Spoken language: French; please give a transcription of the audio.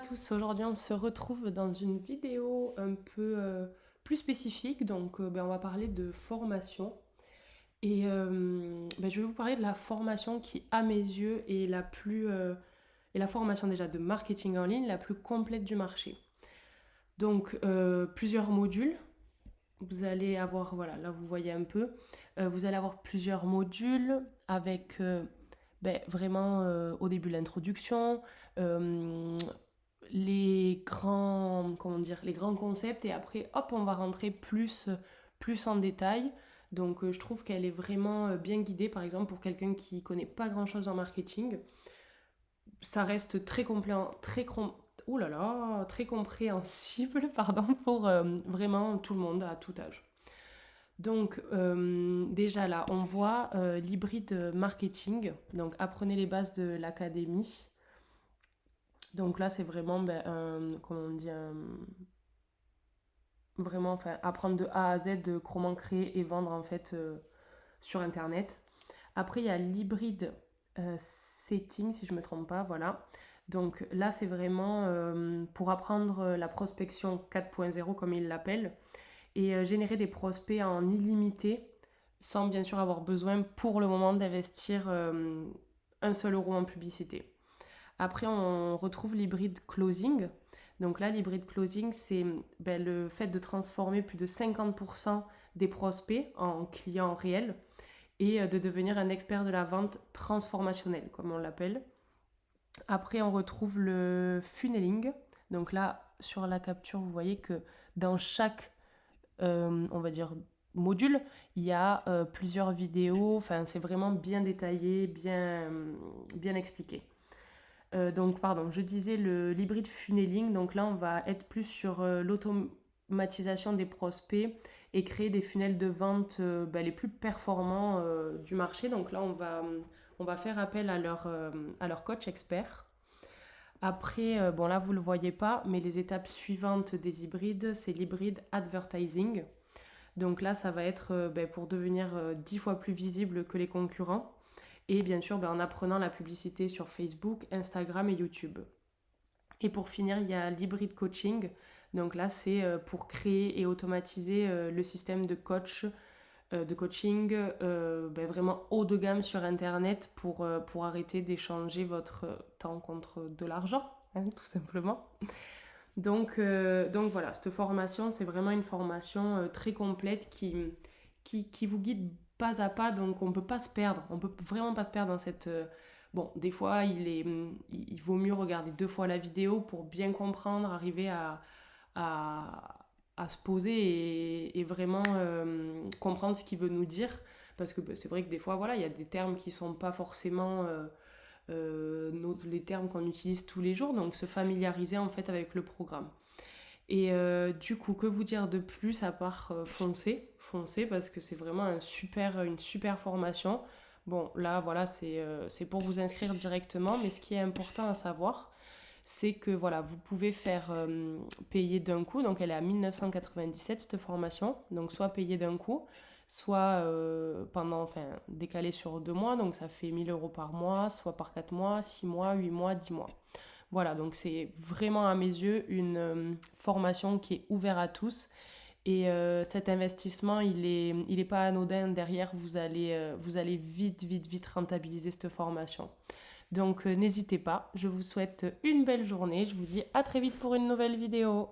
tous, aujourd'hui on se retrouve dans une vidéo un peu plus spécifique, donc on va parler de formation. Et je vais vous parler de la formation qui, à mes yeux, est est la formation déjà de marketing en ligne la plus complète du marché. Donc plusieurs modules, vous allez avoir, voilà, là vous voyez un peu, vous allez avoir plusieurs modules avec vraiment au début l'introduction, euh, les grands concepts et après hop on va rentrer plus en détail. Donc je trouve qu'elle est vraiment bien guidée par exemple pour quelqu'un qui connaît pas grand chose en marketing. Ça reste ouh là là, très compréhensible pardon, pour vraiment tout le monde à tout âge. Donc déjà là, on voit l'hybride marketing. Donc apprenez les bases de l'académie. Donc là, c'est vraiment, comment on dit, vraiment, enfin, apprendre de A à Z de comment créer et vendre en fait sur Internet. Après, il y a l'hybride setting, si je ne me trompe pas, voilà. Donc là, c'est vraiment pour apprendre la prospection 4.0, comme ils l'appellent, et générer des prospects en illimité, sans bien sûr avoir besoin pour le moment d'investir un seul euro en publicité. Après, on retrouve l'hybride closing. Donc là, l'hybride closing, c'est le fait de transformer plus de 50% des prospects en clients réels et de devenir un expert de la vente transformationnelle, comme on l'appelle. Après, on retrouve le funneling. Donc là, sur la capture, vous voyez que dans chaque, on va dire, module, il y a plusieurs vidéos. Enfin, c'est vraiment bien détaillé, bien expliqué. Donc, pardon, je disais l'hybride funneling. Donc là, on va être plus sur l'automatisation des prospects et créer des funnels de vente les plus performants du marché. Donc là, on va faire appel à leur coach expert. Après, bon là, vous ne le voyez pas, mais les étapes suivantes des hybrides, c'est l'hybride advertising. Donc là, ça va être pour devenir 10 fois plus visible que les concurrents. Et bien sûr, en apprenant la publicité sur Facebook, Instagram et YouTube. Et pour finir, il y a l'hybride coaching. Donc là, c'est pour créer et automatiser le système de coaching vraiment haut de gamme sur Internet pour arrêter d'échanger votre temps contre de l'argent, hein, tout simplement. Donc voilà, cette formation, c'est vraiment une formation très complète qui vous guide pas à pas, donc on peut pas se perdre, on peut vraiment pas se perdre dans cette... Bon, des fois, il vaut mieux regarder 2 fois la vidéo pour bien comprendre, arriver à, à se poser et vraiment comprendre ce qu'il veut nous dire, parce que c'est vrai que des fois, voilà, il y a des termes qui sont pas forcément... les termes qu'on utilise tous les jours, donc se familiariser en fait avec le programme. Et du coup, que vous dire de plus à part foncer parce que c'est vraiment une super formation. Bon, là, voilà, c'est pour vous inscrire directement, mais ce qui est important à savoir, c'est que voilà, vous pouvez faire payer d'un coup, donc elle est à 1997 cette formation, donc soit payer d'un coup, soit décalé sur 2 mois, donc ça fait 1000 € par mois, soit par 4 mois, 6 mois, 8 mois, 10 mois. Voilà, donc c'est vraiment à mes yeux une formation qui est ouverte à tous. Et cet investissement, il est pas anodin. Derrière, vous allez vite rentabiliser cette formation. Donc n'hésitez pas, je vous souhaite une belle journée. Je vous dis à très vite pour une nouvelle vidéo.